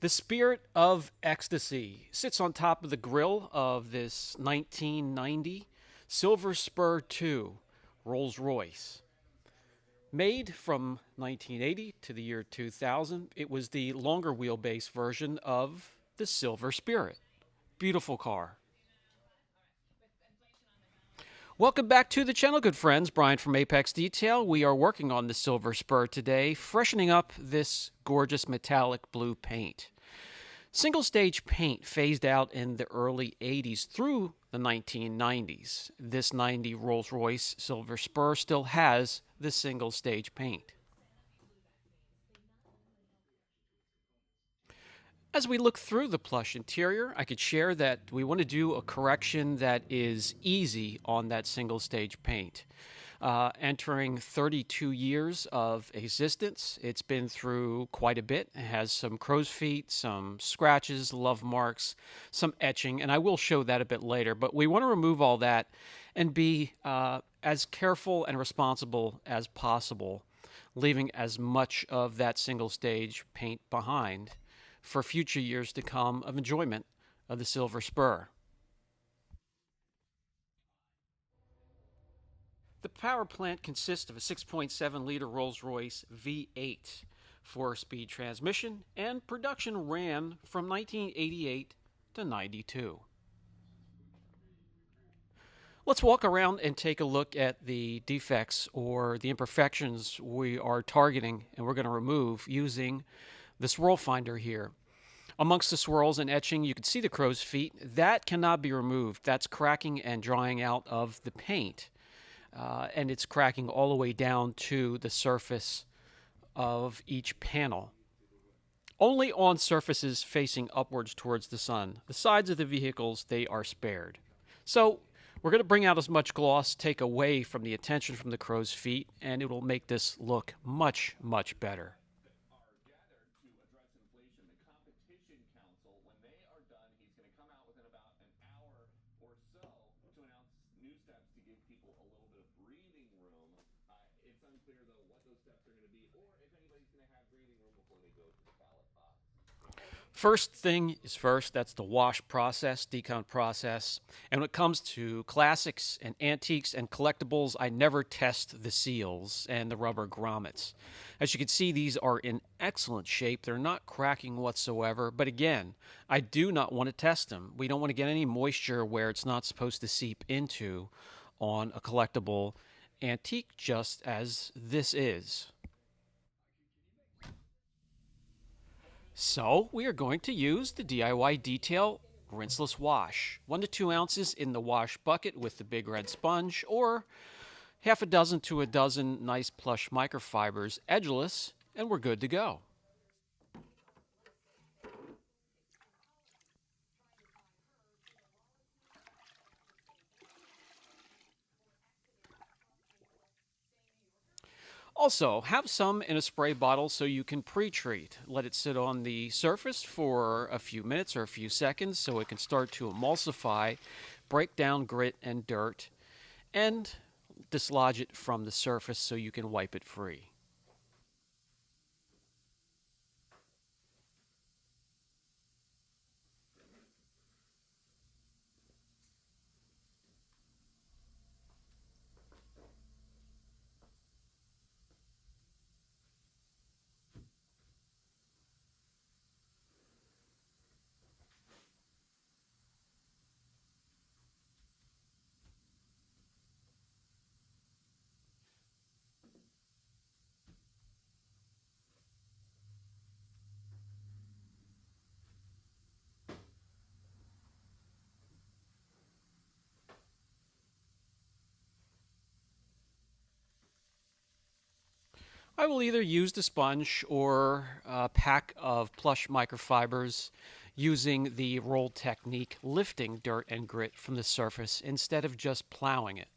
The Spirit of Ecstasy sits on top of the grill of this 1990 Silver Spur 2 Rolls-Royce. Made from 1980 to the year 2000, it was the longer wheelbase version of the Silver Spirit. Beautiful car. Welcome back to the channel, good friends. Brian from Apex Detail. We are working on the Silver Spur today, freshening up this gorgeous metallic blue paint. Single stage paint phased out in the early 80s through the 1990s. This 90 Rolls-Royce Silver Spur still has the single stage paint. As we look through the plush interior, I could share that we want to do a correction that is easy on that single stage paint. Entering 32 years of existence, it's been through quite a bit. It has some crow's feet, some scratches, love marks, some etching, and I will show that a bit later. But we want to remove all that and be as careful and responsible as possible, leaving as much of that single stage paint behind for future years to come of enjoyment of the Silver Spur. The power plant consists of a 6.7 liter Rolls Royce V8 4-speed transmission, and production ran from 1988 to 92. Let's walk around and take a look at the defects or the imperfections we are targeting and we're going to remove using the swirl finder here. Amongst the swirls and etching, you can see the crow's feet. That cannot be removed. That's cracking and drying out of the paint. And it's cracking all the way down to the surface of each panel. Only on surfaces facing upwards towards the sun. The sides of the vehicles, they are spared. So we're going to bring out as much gloss, take away from the attention from the crow's feet, and it will make this look much, much better. First thing is first, that's the wash process, decon process. And when it comes to classics and antiques and collectibles, I never test the seals and the rubber grommets. As you can see, these are in excellent shape. They're not cracking whatsoever. But again, I do not want to test them. We don't want to get any moisture where it's not supposed to seep into on a collectible antique, just as this is. So we are going to use the DIY Detail rinseless wash. 1 to 2 ounces in the wash bucket with the big red sponge, or half a dozen to a dozen nice plush microfibers, edgeless, and we're good to go. Also, have some in a spray bottle so you can pre-treat. Let it sit on the surface for a few minutes or a few seconds so it can start to emulsify, break down grit and dirt, and dislodge it from the surface so you can wipe it free. I will either use the sponge or a pack of plush microfibers using the roll technique, lifting dirt and grit from the surface instead of just plowing it.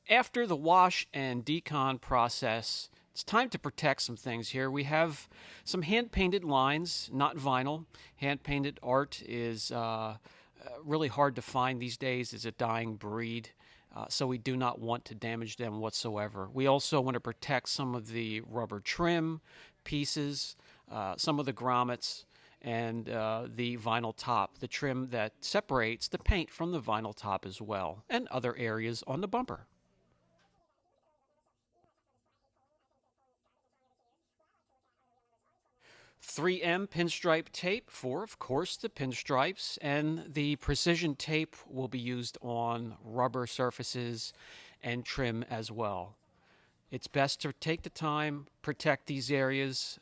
After the wash and decon process, it's time to protect some things here. We have some hand painted lines, not vinyl. Hand painted art is really hard to find these days, is a dying breed. So we do not want to damage them whatsoever. We also want to protect some of the rubber trim pieces, some of the grommets, and the vinyl top, the trim that separates the paint from the vinyl top as well, and other areas on the bumper. 3M pinstripe tape for, of course, the pinstripes, and the precision tape will be used on rubber surfaces and trim as well. It's best to take the time, protect these areas,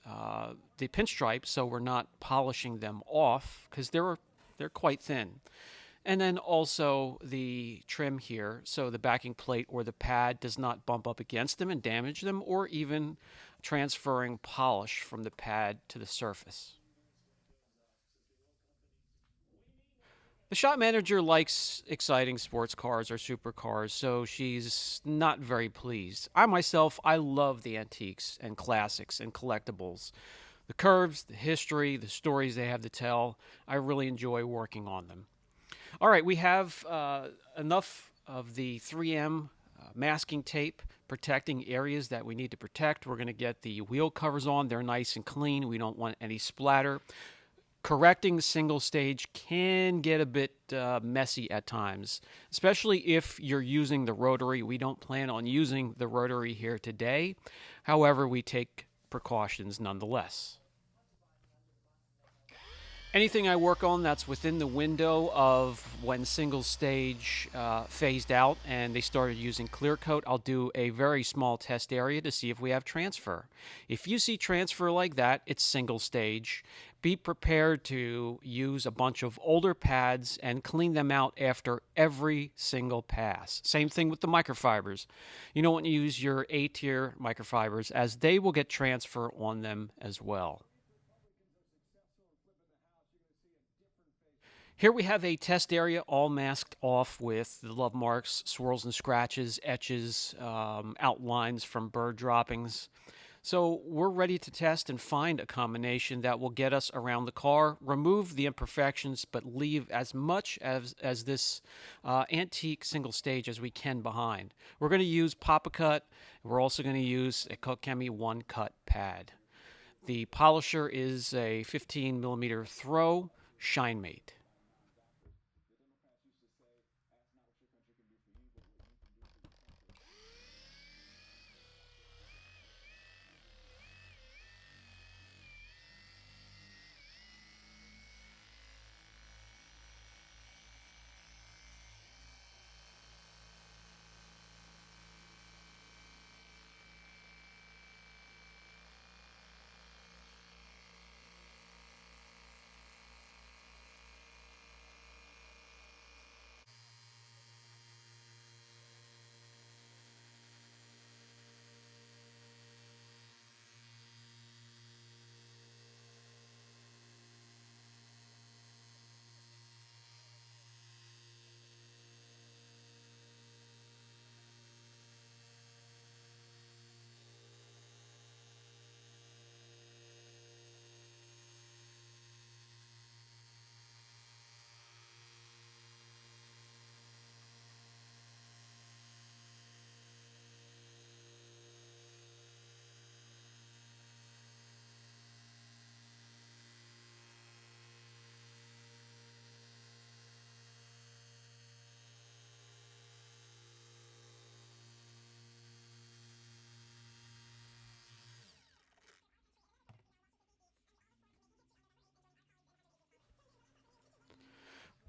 the pinstripes, so we're not polishing them off because they're quite thin. And then also the trim here, so the backing plate or the pad does not bump up against them and damage them, or even transferring polish from the pad to the surface. The shop manager likes exciting sports cars or supercars, so she's not very pleased. I myself, I love the antiques and classics and collectibles. The curves, the history, the stories they have to tell, I really enjoy working on them. All right, we have enough of the 3M masking tape protecting areas that we need to protect. We're going to get the wheel covers on. They're nice and clean. We don't want any splatter. Correcting single stage can get a bit messy at times, especially if you're using the rotary. We don't plan on using the rotary here today. However, we take precautions nonetheless. Anything I work on that's within the window of when single stage phased out and they started using clear coat, I'll do a very small test area to see if we have transfer. If you see transfer like that, it's single stage. Be prepared to use a bunch of older pads and clean them out after every single pass. Same thing with the microfibers. You don't want to use your A tier microfibers as they will get transfer on them as well. Here we have a test area all masked off with the love marks, swirls and scratches, etches, outlines from bird droppings. So we're ready to test and find a combination that will get us around the car, remove the imperfections, but leave as much as this antique single stage as we can behind. We're going to use Papa Cut. We're also going to use a Kokemi One Cut pad. The polisher is a 15 millimeter throw ShineMate.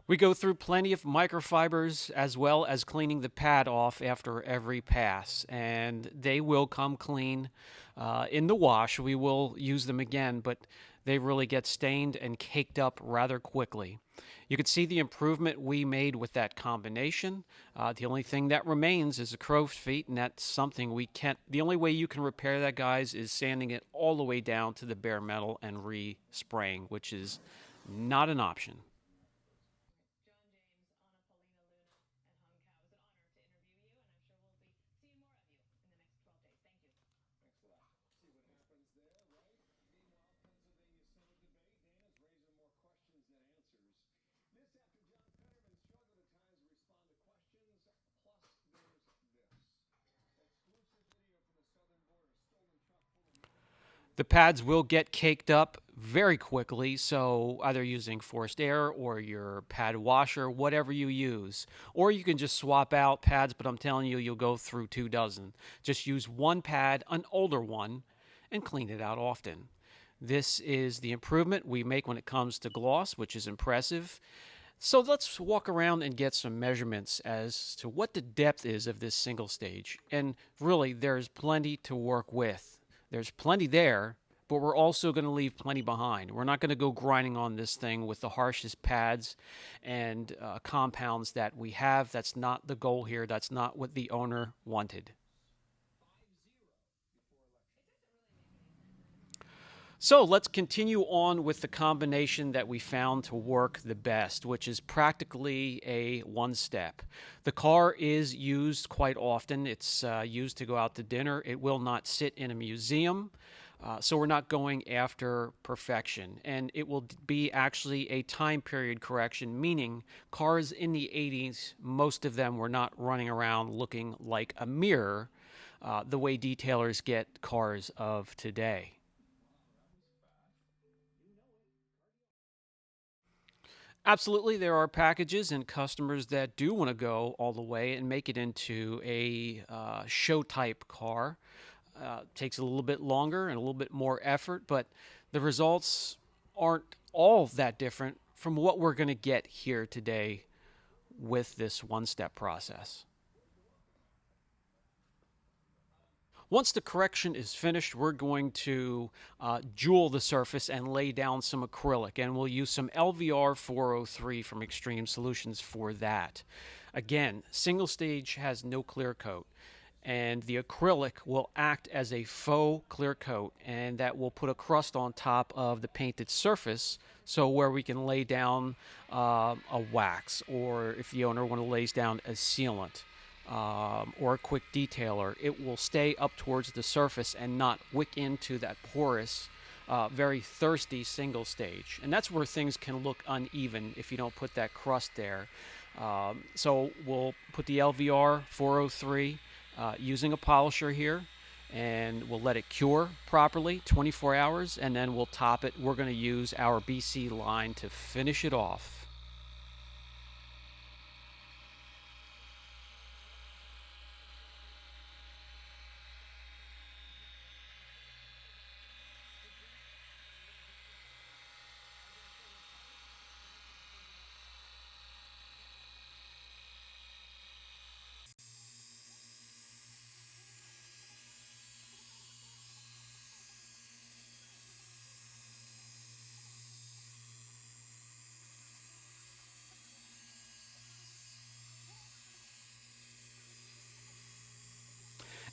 We go through plenty of microfibers as well as cleaning the pad off after every pass, and they will come clean in the wash. We will use them again, but they really get stained and caked up rather quickly. You can see the improvement we made with that combination. The only thing that remains is a crow's feet, and that's something we can't. The only way you can repair that, guys, is sanding it all the way down to the bare metal and re-spraying, which is not an option. The pads will get caked up very quickly, so either using forced air or your pad washer, whatever you use. Or you can just swap out pads, but I'm telling you, you'll go through 2 dozen. Just use one pad, an older one, and clean it out often. This is the improvement we make when it comes to gloss, which is impressive. So let's walk around and get some measurements as to what the depth is of this single stage. And really, there's plenty to work with. There's plenty there, but we're also going to leave plenty behind. We're not going to go grinding on this thing with the harshest pads and compounds that we have. That's not the goal here. That's not what the owner wanted. So let's continue on with the combination that we found to work the best, which is practically a one step. The car is used quite often. It's used to go out to dinner. It will not sit in a museum. So we're not going after perfection. And it will be actually a time period correction, meaning cars in the 80s, most of them were not running around looking like a mirror the way detailers get cars of today. Absolutely, there are packages and customers that do want to go all the way and make it into a show type car. Takes a little bit longer and a little bit more effort, but the results aren't all that different from what we're going to get here today with this one step process. Once the correction is finished, we're going to jewel the surface and lay down some acrylic, and we'll use some LVR 403 from Extreme Solutions for that. Again, single stage has no clear coat, and the acrylic will act as a faux clear coat, and that will put a crust on top of the painted surface, so where we can lay down a wax, or if the owner want to lays down a sealant or a quick detailer, it will stay up towards the surface and not wick into that porous, very thirsty single stage. And that's where things can look uneven if you don't put that crust there. So we'll put the LVR 403 using a polisher here, and we'll let it cure properly 24 hours, and then we'll top it. We're going to use our BC line to finish it off.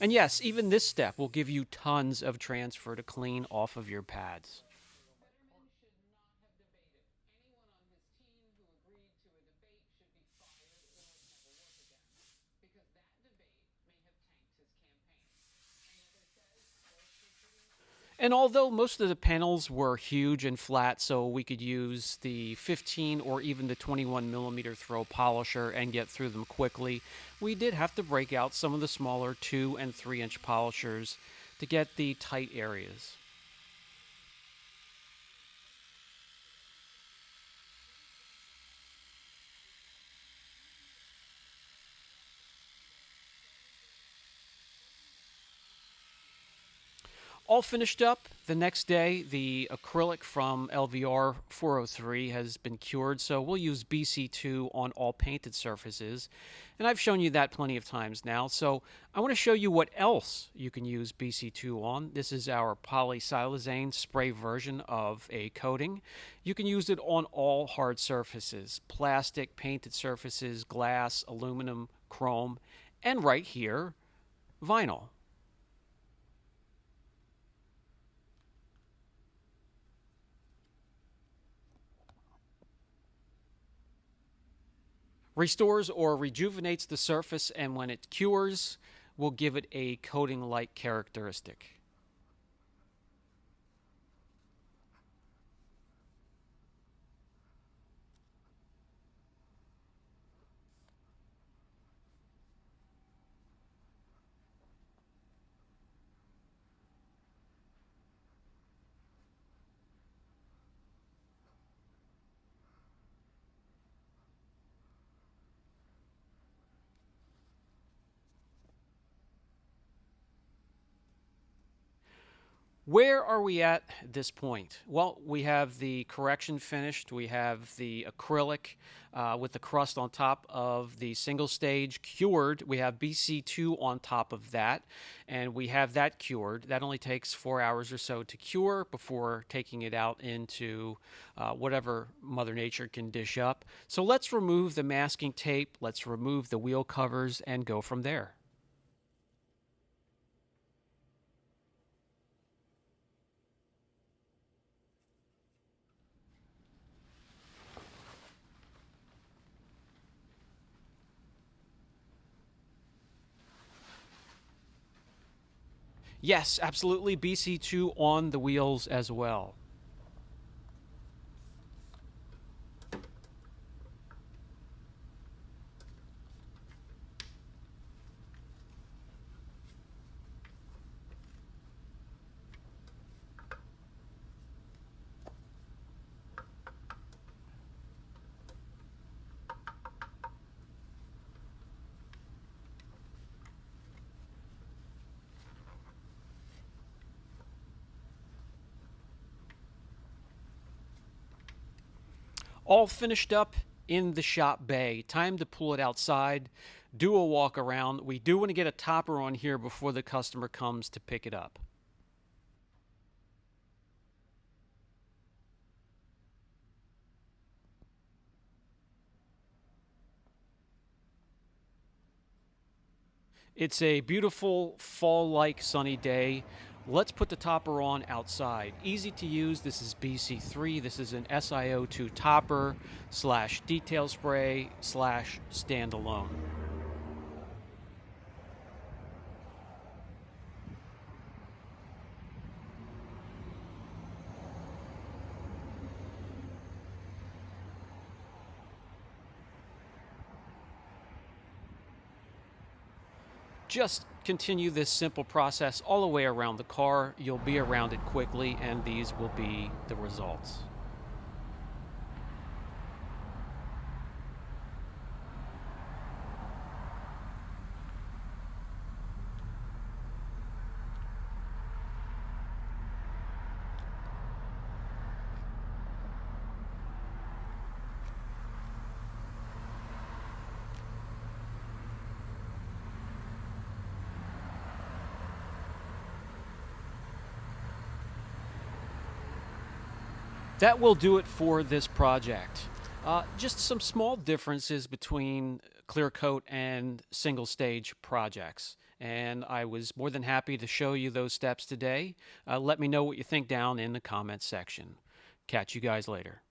And yes, even this step will give you tons of transfer to clean off of your pads. And although most of the panels were huge and flat, so we could use the 15 or even the 21 millimeter throw polisher and get through them quickly, we did have to break out some of the smaller 2 and 3-inch polishers to get the tight areas. All finished up. The next day, the acrylic from LVR 403 has been cured, so we'll use BC2 on all painted surfaces. And I've shown you that plenty of times now, so I want to show you what else you can use BC2 on. This is our polysilazane spray version of a coating. You can use it on all hard surfaces, plastic, painted surfaces, glass, aluminum, chrome, and right here, vinyl. Restores or rejuvenates the surface, and when it cures, will give it a coating like characteristic. Where are we at this point? Well, we have the correction finished. We have the acrylic with the crust on top of the single stage cured. We have BC2 on top of that, and we have that cured. That only takes 4 hours or so to cure before taking it out into whatever Mother Nature can dish up. So let's remove the masking tape, let's remove the wheel covers, and go from there. Yes, absolutely. BC2 on the wheels as well. All finished up in the shop bay. Time to pull it outside, do a walk around. We do want to get a topper on here before the customer comes to pick it up. It's a beautiful fall-like sunny day. Let's put the topper on outside. Easy to use. This is BC3. This is an SiO2 topper slash detail spray slash standalone. Just continue this simple process all the way around the car. You'll be around it quickly, and these will be the results. That will do it for this project. Just some small differences between clear coat and single stage projects. And I was more than happy to show you those steps today. Let me know what you think down in the comments section. Catch you guys later.